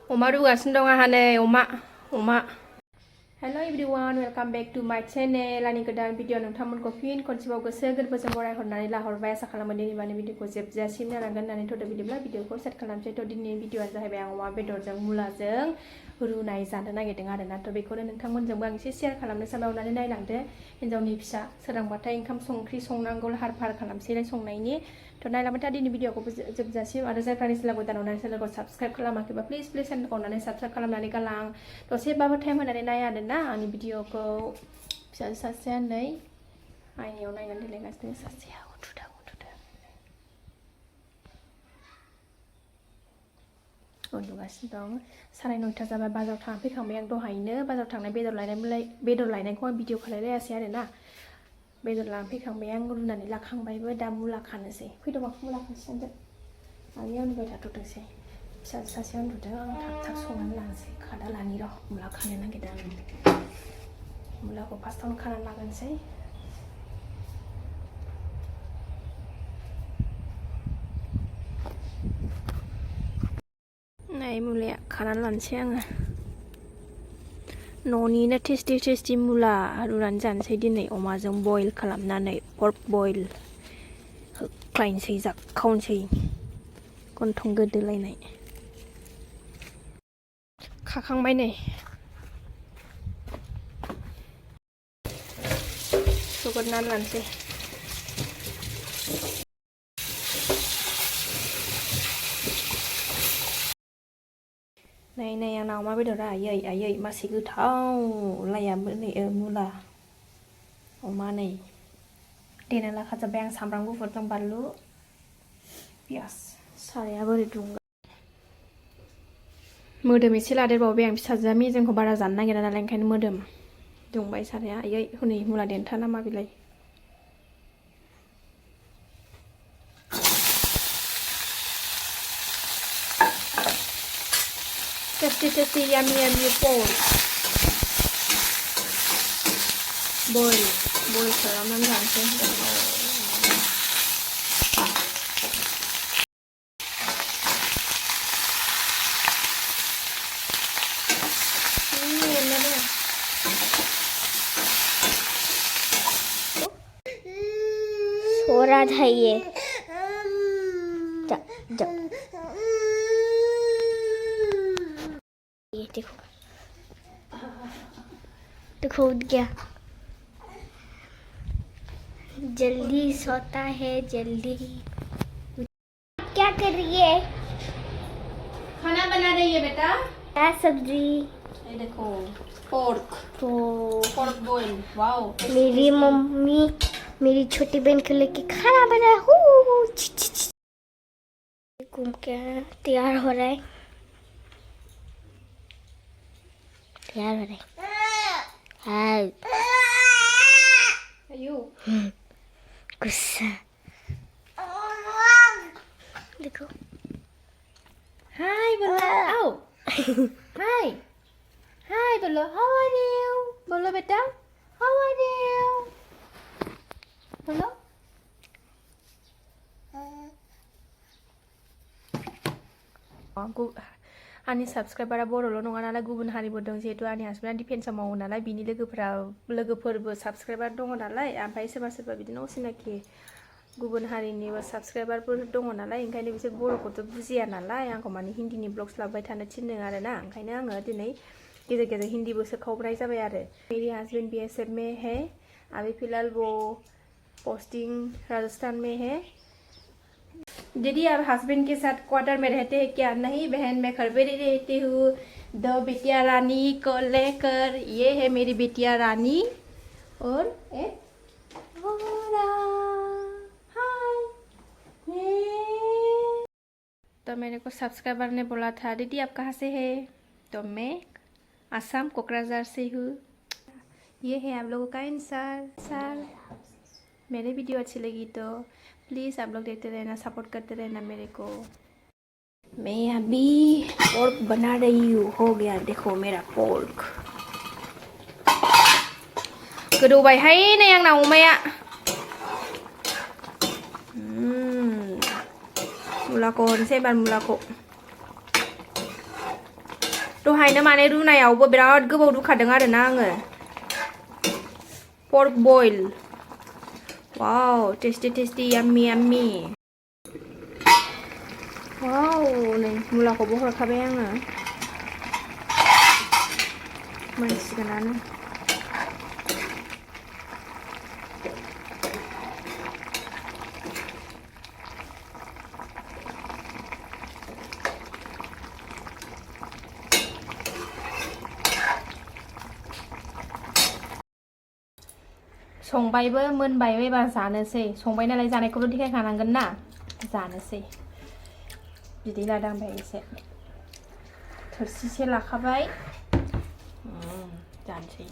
अमा रुगासिनो दं आंहा नै अमा Hello everyone, welcome back to my channel. आंनि गोदान भिडिअ नोंथांमोनखौ फिन खनसेबाव गोसो गोरबोजों बरायहरनानै लाहरबाय। आसा खालामो दिनै माने भिडिअखौ जोबजासिम नायलांगोन होननानै थ'दो बिदिब्ला भिडिअखौ स्टार्ट खालामसै। थ' दिनैनि भिडिअआ जाहैबाय आं अमा बेदरजों मुलाजों रुनाय जानो नागिरदों आरोना। थ' बेखौनो नोंथांमोनजोंबो आं एसे शेयार खालामनो सानबाय। अननानै नायलांदो। हिन्जावनि फिसा सोरांबाथाय ओंखाम ओंख्रि संनांगौ लाहार फाहार खालामसै संनायनि। थ' नायलांबाय था दिनै भिडिअखौबो जोबजासिम। आरो जायफ्रा चेनेलखौ गोदान अननानै चेनेलखौ साबस्क्राइब खालामाखैबा प्लिज चेनेलखौ अननानै साबस्क्राइब खालामनानै गालां। दसेबाबो टाइम होनानै नाय आरोना आंनि भिडिअखौ। फिसाजो सासेया नै आयनायाव नायनानै देलायगासिनो, सासेया उन्दुदों। उन्दुगासिनो दं। 9:30 जाबाय, बाजाराव थांना फैखांबाय आं दहायनो। बाजाराव थांनाय बेदर लायनायखौ आं भिडिअ खालायलायासै आरोना। बेदर लाना फैखांबाय आं, रुनानै लाखांबायबो। दा मुला खानोसै। फैदोंबा मुला खानोसै आंनिया उन्दुबाय थाथ'थोंसै। फिसाजो सासेया उन्दुदों, आं थाब संनानै लानोसै। खादा लानि र' मुला खानो नागिरदों आं। मुलाखौ फार्स्टआवनो खानानै लागोनसै। नै मुलाया खानानै लानोसै आङो। न'निनो टेस्टि मुला रुनानै जानोसै दिनै अमाजों बयल खालामनानै। पर्क बयल होख्लायनोसै, जाखावनोसै गन्थं गोदोलायनाय। खाखांबाय नै, सुगोरनानै लानोसै। नै आंना अमा बेदरा आयै मासे गोथाव लायाबो नै मुला अमा नै देना लाखाजोब्बाय आं। सामब्राम गुफुरजों बानलु पियास। साराया बोरै दुंगा। मोदोम एसे लादेरबावबाय आं। फिसाजोआ मेजेमखौ बारा जानो नागिरा नालाय, ओंखायनो मोदोम दुंबाय साराया। आयै हनै मुला देन्था नामा बिलाय। टेस्टि यामी पर्क बयल खालामनानै जानोसै। सो रहा था ये। ये देखो उठ गया। जल्दी सोता है जल्दी। क्या कर रही है? खाना बना रही है बेटा। क्या सब्जी? ये देखो पोर्क बॉयल। वाओ। मेरी मम्मी मेरी छोटी बहन को लेके खाना बनाया। घूम के तैयार हो रहा है। हाय गुस्सा देखो। हाय बोलो। आओ हाय बोलो। हाउ आर यू बोलो बेटा। हाउ आर यू बोलो। आंनि साबस्क्राइबारा बर'ल' नङा नालाय, गुबुन हारिबो दं। जिहेतु आंनि हासबेन्डआ डिफेन्सआव मावो नालाय, बिनि लोगोफोरबो साबस्क्राइबार दङ नालाय। ओमफ्राय सोरबा बिदिनो असिनाखि गुबुन हारिनिबो साबस्क्राइबारफोर दङ नालाय, ओंखायनो बिसोर बर'खौथ' बुजिया नालाय। आंखौ माने हिन्दीनि ब्लग्स लाबोबाय थानो थिनदों आरोना। ओंखायनो आङो दिनै गेजेर हिन्दीबो सोखावनाय जाबाय आरो। मेरी हस्बैंड BSF में है, अभी फिलहाल वो पोस्टिंग राजस्थान में है। दीदी आप हस्बैंड के साथ क्वार्टर में रहते हैं क्या? नहीं बहन, मैं घर पे रहती हूँ 2 बेटिया रानी को लेकर। ये है मेरी बेटिया रानी और एक हाय। तो मेरे को सब्सक्राइबर ने बोला था दीदी आप कहाँ से है, तो मैं असम कोकराझार से हूँ। ये है आप लोगों का आंसर। मेरे वीडियो अच्छी लगी तो प्लीज़ आप लोग देखते रहना, सपोर्ट करते रहना मेरे को। मैं अभी पोर्क बना रही हूँ। हो गया देखो मेरा पोर्क। गोदौबायहाय नै आंना अमाया। मुलाखौ हरनोसै एबार मुलाखौ। दहायनो माने रुनायावबो बिराद गोबाव रुखादों आरोना आङो पर्क बयल वाव टेस्टी टेस्टी याम्मी याम्मी वाव नै मुलाखौबो हरखाबाय आङो मोनसिगोनानो संबायबो मोनबायबो एबार जानोसै संबाय नालाय जानायखौल' देखायखानांगोन ना जानोसै बिदै लादों ओमफ्राय एसे थोरसिसे लाखाबाय जानोसै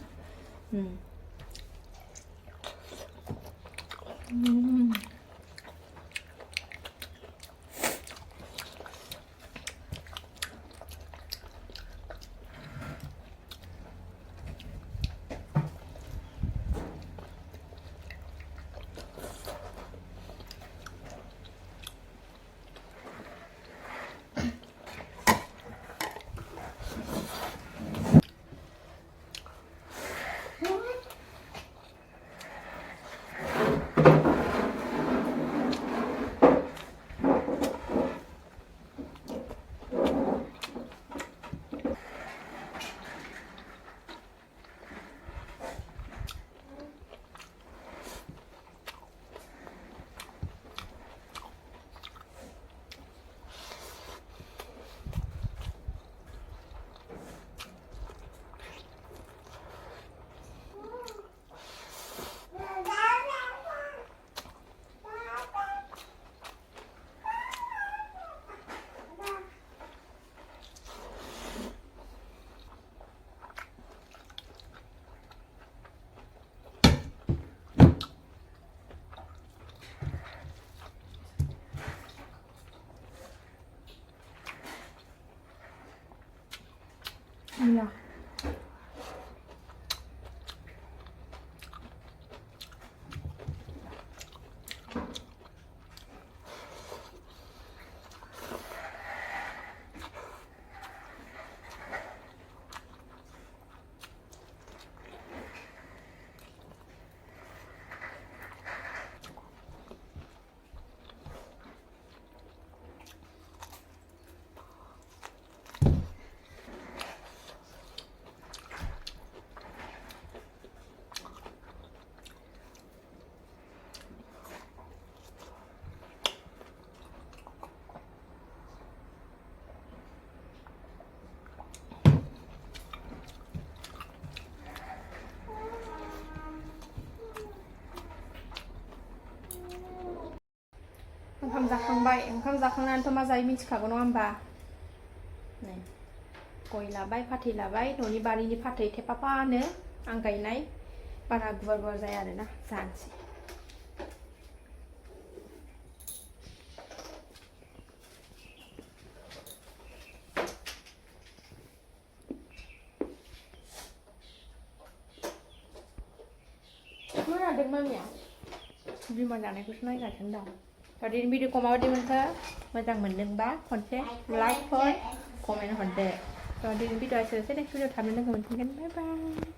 मुला ओंखाम जाखांबाय ओंखाम जाखांनानैथ' मा जायो मिथिखागौ नङा होमबा नै गय लाबाय फाथै लाबाय न'नि बारिनि फाथै थेफाफानो आं गायनाय बारा गुवार गुवार जाया आरोना जानोसै मा जादों मामिया बिमा जानायखौसो नायगासिनो दं दिनै भिडिअखौ माबायदि मोनखो मोजां मोनदोंबा खनसे लाइक हर कमेन्ट हरदो दिनै भिडिअआ एसेनोसै नेक्स्ट भिडिअ थाबनो लोगो मोनफिनगोन बाय बाय